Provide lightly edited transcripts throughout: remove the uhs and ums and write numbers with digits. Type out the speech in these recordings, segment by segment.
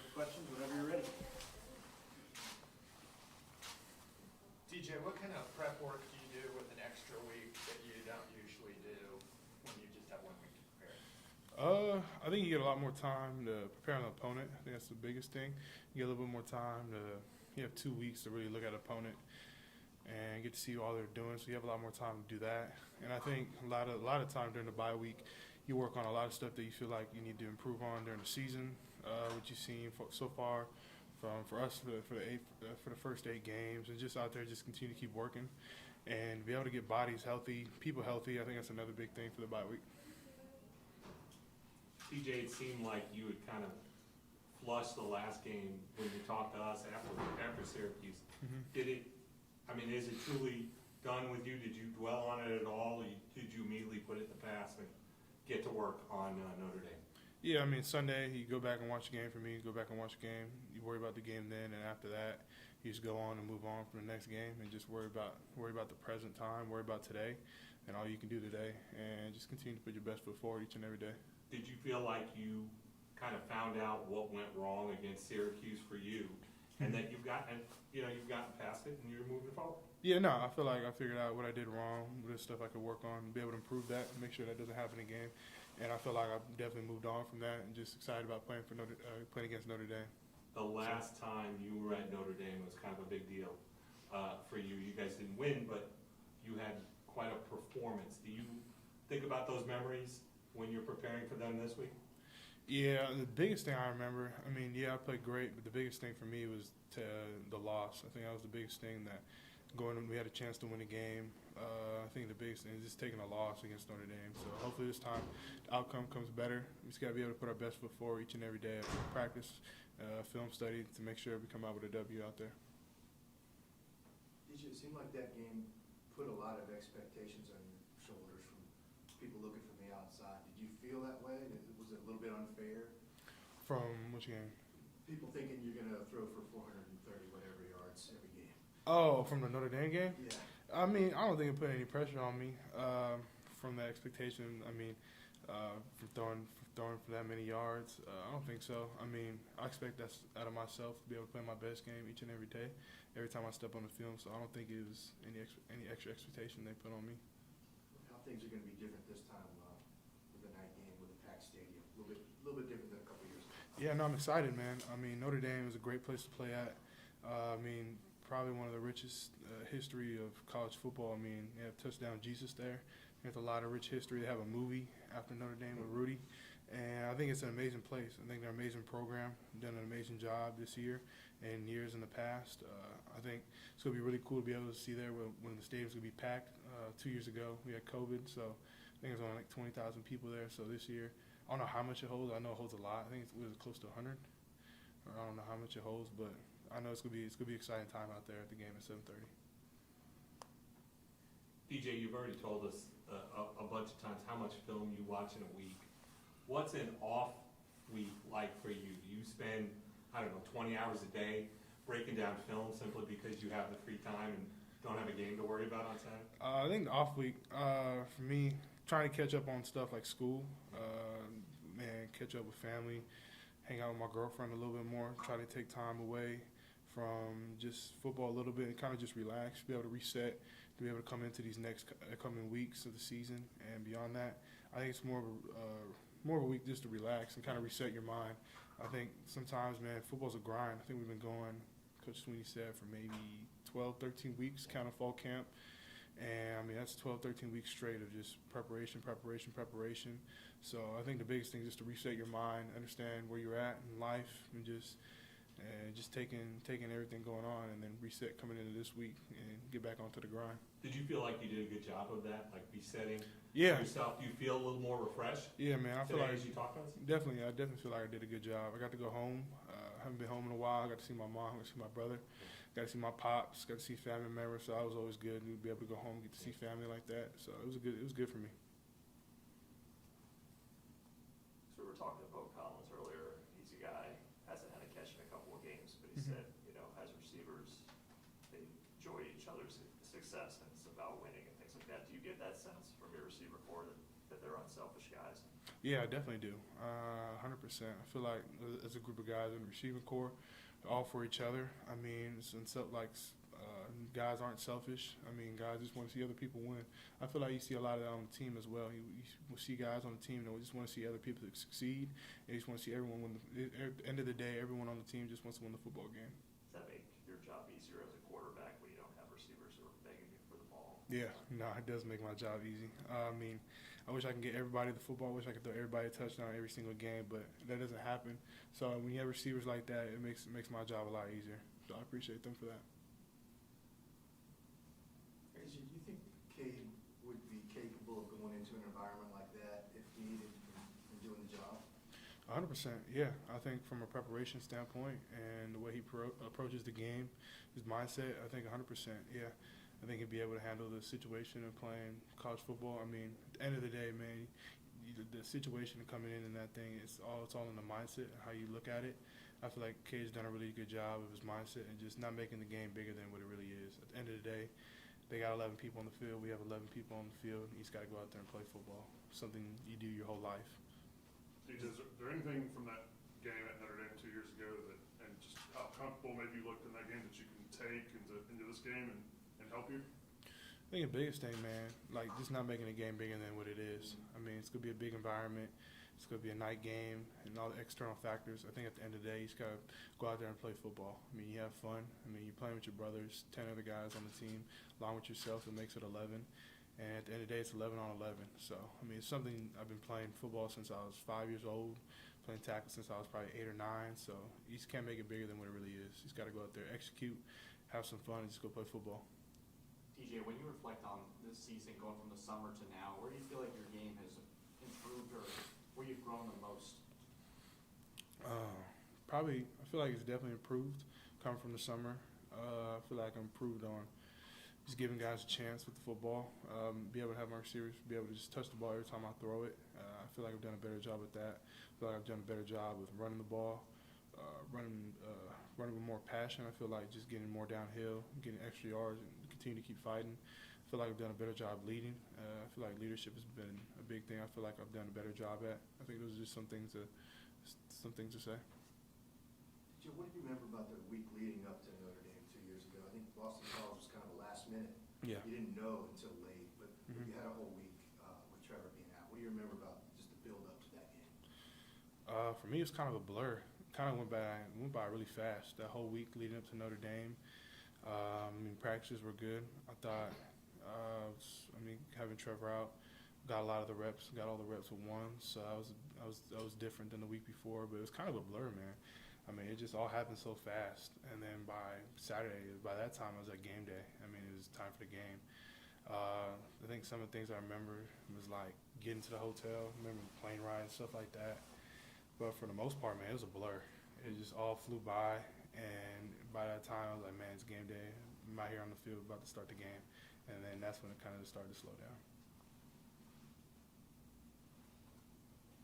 for questions whenever you're ready. DJ, what kind of prep work do you do with an extra week that you don't usually do when you just have 1 week to prepare? I think you get a lot more time to prepare an opponent. I think that's the biggest thing. You get a little bit more time you have 2 weeks to really look at an opponent and get to see all they're doing. So you have a lot more time to do that. And I think a lot of time during the bye week, you work on a lot of stuff that you feel like you need to improve on during the season. What you've seen so far for us for the first 8 games, and just out there just continue to keep working and be able to get bodies healthy, people healthy. I think that's another big thing for the bye week. TJ, it seemed like you had kind of flushed the last game when you talked to us after Syracuse. Mm-hmm. Is it truly done with you? Did you dwell on it at all? Or did you immediately put it in the past and get to work on Notre Dame? Yeah, Sunday you go back and watch the game. For me, you go back and watch the game. You worry about the game then, and after that, you just go on and move on from the next game, and just worry about the present time, worry about today, and all you can do today, and just continue to put your best foot forward each and every day. Did you feel like you kind of found out what went wrong against Syracuse for you, and that you've gotten past it and you're moving forward? Yeah, no, I feel like I figured out what I did wrong, what stuff I could work on, be able to improve that, and make sure that doesn't happen again. And I feel like I've definitely moved on from that, and just excited about playing against Notre Dame. The last time you were at Notre Dame was kind of a big deal for you. You guys didn't win, but you had quite a performance. Do you think about those memories when you're preparing for them this week? Yeah, the biggest thing I remember, I played great, but the biggest thing for me was the loss. I think that was the biggest thing, that we had a chance to win a game. I think the biggest thing is just taking a loss against Notre Dame. So hopefully this time the outcome comes better. We just got to be able to put our best foot forward each and every day. Practice, film study to make sure we come out with a W out there. Did it seem like that game put a lot of expectations on your shoulders from people looking from the outside? Did you feel that way? Was it a little bit unfair? From which game? People thinking you're going to throw for 430 whatever yards every game. Oh, from the Notre Dame game? Yeah. I don't think it put any pressure on me from that expectation. For throwing for that many yards, I don't think so. I expect that out of myself to be able to play my best game each and every day, every time I step on the field. So I don't think it was any extra expectation they put on me. How things are going to be different this time with the night game, with the packed stadium, a little bit different than a couple of years ago. Yeah, no, I'm excited, man. Notre Dame is a great place to play at. Probably one of the richest history of college football. They have Touchdown Jesus there. There's a lot of rich history. They have a movie after Notre Dame with Rudy. And I think it's an amazing place. I think they're an amazing program. Done an amazing job this year and years in the past. I think it's going to be really cool to be able to see there when the stadium's going to be packed. 2 years ago, we had COVID, so I think it's only like 20,000 people there. So this year, I don't know how much it holds. I know it holds a lot. I think it was close to 100. I don't know how much it holds, but I know it's gonna be an exciting time out there at the game at 7:30. DJ, you've already told us a bunch of times how much film you watch in a week. What's an off week like for you? Do you spend 20 hours a day breaking down film simply because you have the free time and don't have a game to worry about on Saturday? I think the off week for me, trying to catch up on stuff like school, catch up with family, hang out with my girlfriend a little bit more, try to take time away from just football a little bit and kind of just relax, be able to reset, to be able to come into these next coming weeks of the season and beyond that. I think it's more of a week just to relax and kind of reset your mind. I think sometimes, man, football's a grind. I think we've been going, Coach Sweeney said, for maybe 12, 13 weeks, kind of fall camp. And that's 12, 13 weeks straight of just preparation. So I think the biggest thing is just to reset your mind, understand where you're at in life, and just taking everything going on, and then reset coming into this week and get back onto the grind. Did you feel like you did a good job of that, like resetting Yeah. yourself? Do you feel a little more refreshed? Yeah, man. I feel like as you talk to us? Definitely. I definitely feel like I did a good job. I got to go home. I haven't been home in a while. I got to see my mom. I got to see my brother. Got to see my pops. Got to see family members. So that was always good to be able to go home and get to see family like that. So it was good for me. So we were talking to Bo Collins earlier. He's a guy, hasn't had a catch in a couple of games, but he said, as receivers, they enjoy each other's success, and it's about winning and things like that. Do you get that sense from your receiver corps that they're unselfish guys? Yeah, I definitely do. 100%. I feel like as a group of guys in the receiving corps, all for each other. I mean, guys aren't selfish. I mean, guys just want to see other people win. I feel like you see a lot of that on the team as well. You will see guys on the team that just want to see other people succeed. They just want to see everyone win. At the end of the day, everyone on the team just wants to win the football game. Does that make your job easier as a quarterback when you don't have receivers who are begging you for the ball? Yeah, no, it does make my job easy. I mean, I wish I could get everybody the football. I wish I could throw everybody a touchdown every single game, but that doesn't happen. So when you have receivers like that, it makes my job a lot easier. So I appreciate them for that. Do you think Cade would be capable of going into an environment like that if needed and doing the job? 100%, yeah. I think from a preparation standpoint and the way he approaches the game, his mindset, I think 100%, yeah. I think he'd be able to handle the situation of playing college football. I mean, at the end of the day, man, the situation of coming in that thing, it's all in the mindset and how you look at it. I feel like Cade's done a really good job of his mindset and just not making the game bigger than what it really is. At the end of the day, they got 11 people on the field. We have 11 people on the field. He's got to go out there and play football, something you do your whole life. DJ, is there anything from that game at Notre Dame 2 years ago and just how comfortable maybe you looked in that game that you can take into this game and help you? I think the biggest thing, man, like just not making the game bigger than what it is. I mean, it's going to be a big environment. It's going to be a night game and all the external factors. I think at the end of the day, you just got to go out there and play football. I mean, you have fun. I mean, you're playing with your brothers, 10 other guys on the team, along with yourself. It makes it 11. And at the end of the day, it's 11 on 11. So, I mean, it's something I've been playing football since I was 5 years old, playing tackle since I was probably 8 or 9. So, you just can't make it bigger than what it really is. You just got to go out there, execute, have some fun, and just go play football. DJ, when you reflect on this season going from the summer to now, where do you feel like your game has improved or where you've grown the most? Probably, I feel like it's definitely improved coming from the summer. I feel like I improved on just giving guys a chance with the football, be able to have my receivers be able to just touch the ball every time I throw it. I feel like I've done a better job with that. I feel like I've done a better job with running the ball, running with more passion. I feel like just getting more downhill, getting extra yards, and continue to keep fighting. I feel like I've done a better job leading. I feel like leadership has been a big thing. I feel like I've done a better job at. I think those are just some things to say. What do you remember about the week leading up to Notre Dame 2 years ago? I think Boston College was kind of a last minute. Yeah. You didn't know until late, but you had a whole week with Trevor being out. What do you remember about just the build up to that game? For me, it's kind of a blur. Kind of went by really fast. That whole week leading up to Notre Dame. I mean, practices were good. I thought, having Trevor out, got a lot of the reps, got all the reps with one. So I was different than the week before, but it was kind of a blur, man. I mean, it just all happened so fast. And then by Saturday, by that time, I was at game day. I mean, it was time for the game. I think some of the things I remember was like getting to the hotel, remember the plane ride and stuff like that. But for the most part, man, it was a blur. It just all flew by. And by that time, I was like, man, it's game day. I'm out here on the field about to start the game. And then that's when it kind of started to slow down.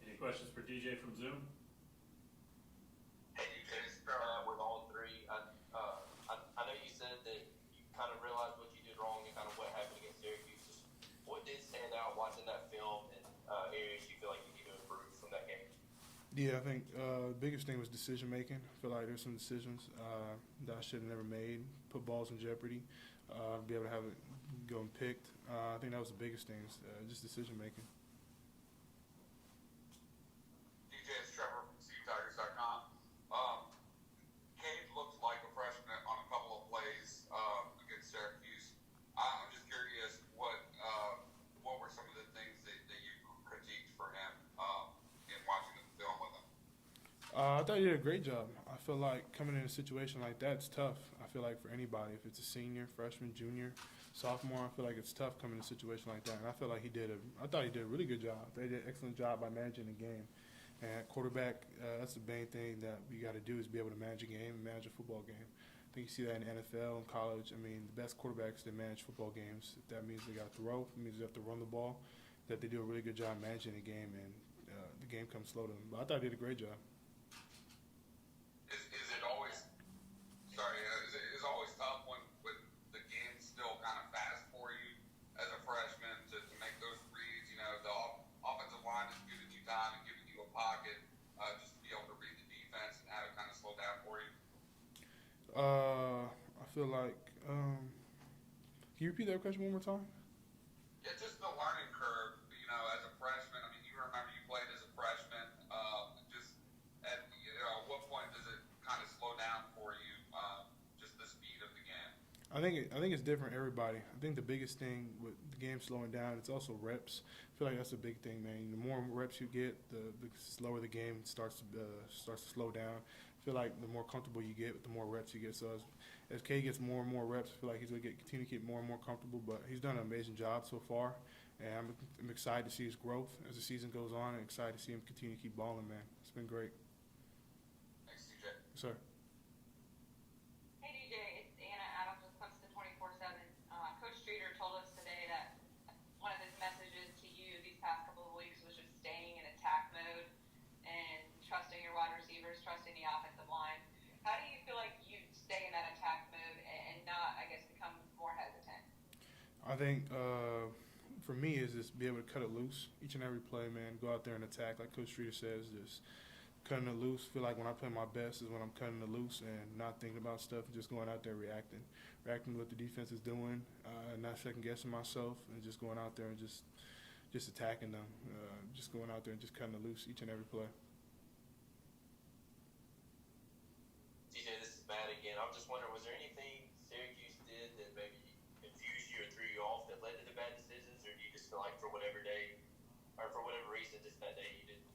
Any questions for DJ from Zoom? Hey, you guys, with all three, I know you said that you kind of realized what you did wrong and kind of what happened against Syracuse. Just what did stand out watching that film and areas you feel like you need to improve from that game? Yeah, I think the biggest thing was decision making. I feel like there's some decisions that I should have never made, put balls in jeopardy, be able to have it go unpicked. I think that was the biggest thing, just decision making. DJ, it's Trevor from Tigers.com. Cade looked like a freshman on a couple of plays against Syracuse. I'm just curious, what were some of the things that you critiqued for him in watching the film with him? I thought he did a great job. I feel like coming in a situation like that, it's tough. I feel like for anybody, if it's a senior, freshman, junior, sophomore, I feel like it's tough coming in a situation like that. And I feel like I thought he did a really good job. They did an excellent job by managing the game. And at quarterback, that's the main thing that we got to do is be able to manage a game and manage a football game. I think you see that in the NFL and college. I mean, the best quarterbacks that manage football games, if that means they got to throw, it means they have to run the ball, that they do a really good job managing the game, and the game comes slow to them. But I thought he did a great job. Is it always is it always tough when the game's still kind of fast for you as a freshman to make those reads? You know, the offensive line is giving you time to I feel like, can you repeat that question one more time? Yeah, just the learning curve, you know, as a freshman. I mean, you remember you played as a freshman. Just at, you know, what point does it kind of slow down for you? Just the speed of the game. I think it's different everybody. I think the biggest thing with the game slowing down, it's also reps. I feel like that's a big thing, man. The more reps you get, the slower the game starts to slow down. I feel like the more comfortable you get, the more reps you get. So as K gets more and more reps, I feel like he's gonna continue to get more and more comfortable. But he's done an amazing job so far, and I'm excited to see his growth as the season goes on, and excited to see him continue to keep balling, man. It's been great. Thanks, TJ. Yes, sir. Hey DJ, it's Anna Adams with Clemson 24/7. Coach Streeter told us today that one of his messages to you these past couple of weeks was just staying in attack mode and trusting your wide receivers, trusting the offensive line. How do you feel like you stay in that attack mode and not, I guess, become more hesitant? I think for me is just be able to cut it loose each and every play, man. Go out there and attack, like Coach Streeter says, just cutting it loose. Feel like when I play my best is when I'm cutting it loose and not thinking about stuff, and just going out there reacting to what the defense is doing, not second guessing myself, and just going out there and just attacking them, just going out there and just cutting it loose each and every play. TJ, this is Matt again. I'm just wondering, was there anything Syracuse did that maybe confused you or threw you off that led to the bad decisions, or do you just feel like for whatever day or for whatever reason just that day you didn't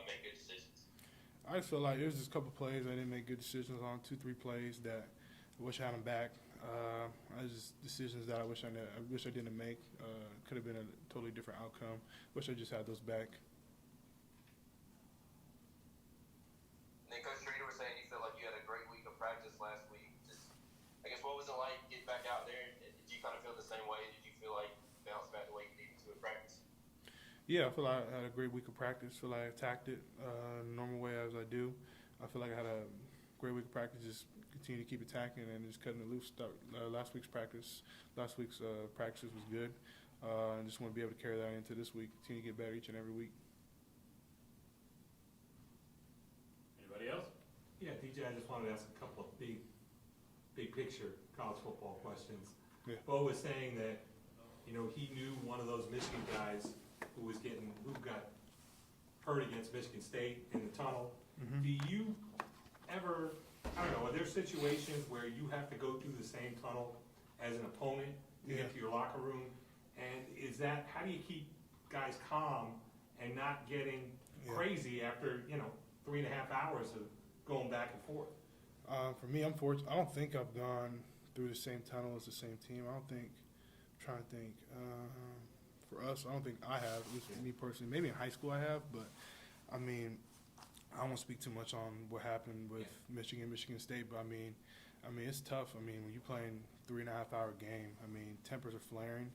make good decisions? I just feel like there's just a couple plays I didn't make good decisions on, 2-3 plays that I wish I had them back. Just decisions that I wish I didn't make. Could have been a totally different outcome. Wish I just had those back. And then Coach Streeter was saying you felt like you had a great week of practice last week. Just, I guess, what was it like getting back out there? Did you kind of feel the same way? Did you feel like you bounced back the way you needed to in practice? Yeah, I feel like I had a great week of practice. Feel like I attacked it normal way as I do. I feel like I had a great week of practice. Just continue to keep attacking and just cutting it loose. Last week's practice was good. I just want to be able to carry that into this week. Continue to get better each and every week. Anybody else? Yeah, DJ, I just wanted to ask a couple of big picture college football questions. Yeah. Bo was saying that, you know, he knew one of those Michigan guys who got hurt against Michigan State in the tunnel. Mm-hmm. Do you ever, I don't know, are there situations where you have to go through the same tunnel as an opponent to get to your locker room? And how do you keep guys calm and not getting crazy after, 3.5 hours of going back and forth? For me, I'm fortunate. I don't think I've gone through the same tunnel as the same team. I'm trying to think. For us, I don't think I have. At least for me personally, maybe in high school I have, but I mean, I won't speak too much on what happened with Michigan State. But I mean, it's tough. I mean, when you're playing 3.5 hour game, I mean, tempers are flaring,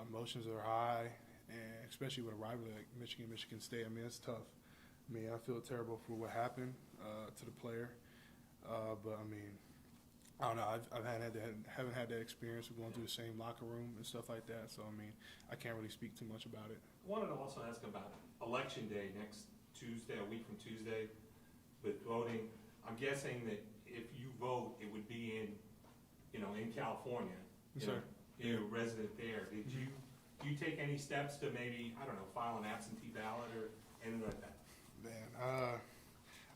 emotions are high, and especially with a rivalry like Michigan State. I mean, it's tough. I mean, I feel terrible for what happened to the player, but I mean, I don't know. I haven't had that experience of going through the same locker room and stuff like that. So I mean, I can't really speak too much about it. I wanted to also ask about Election Day next Tuesday, a week from Tuesday, with voting. I'm guessing that if you vote, it would be in California. Yes, sir. You're a resident there. Do you take any steps to maybe, I don't know, file an absentee ballot or anything like that? Man,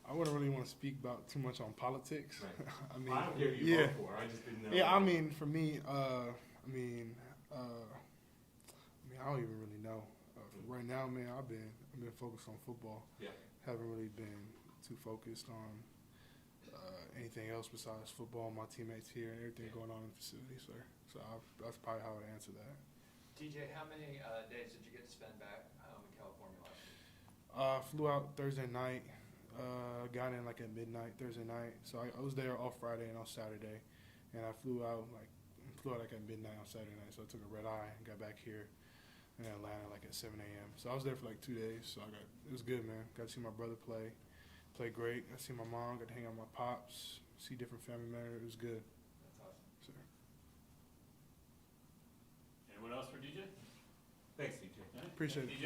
I wouldn't really want to speak about too much on politics. Right. I mean, I don't care who you vote for. I just didn't know. Yeah, I mean, for me, I don't even really know. Right now, man, I've been focused on football. Yeah. Haven't really been too focused on anything else besides football, my teammates here, and everything going on in the facility, sir. So that's probably how I would answer that. TJ, how many days did you get to spend back home in California last week? Flew out Thursday night. Got in like at midnight Thursday night. So I was there all Friday and all Saturday, and I flew out like at midnight on Saturday night. So I took a red eye and got back here in Atlanta like at 7 a.m. So I was there for like 2 days. So it was good, man. Got to see my brother play great. Got to see my mom. Got to hang out with my pops. See different family members. It was good. That's awesome. So. Anyone else for DJ? Thanks, DJ. All right. Appreciate it. DJ,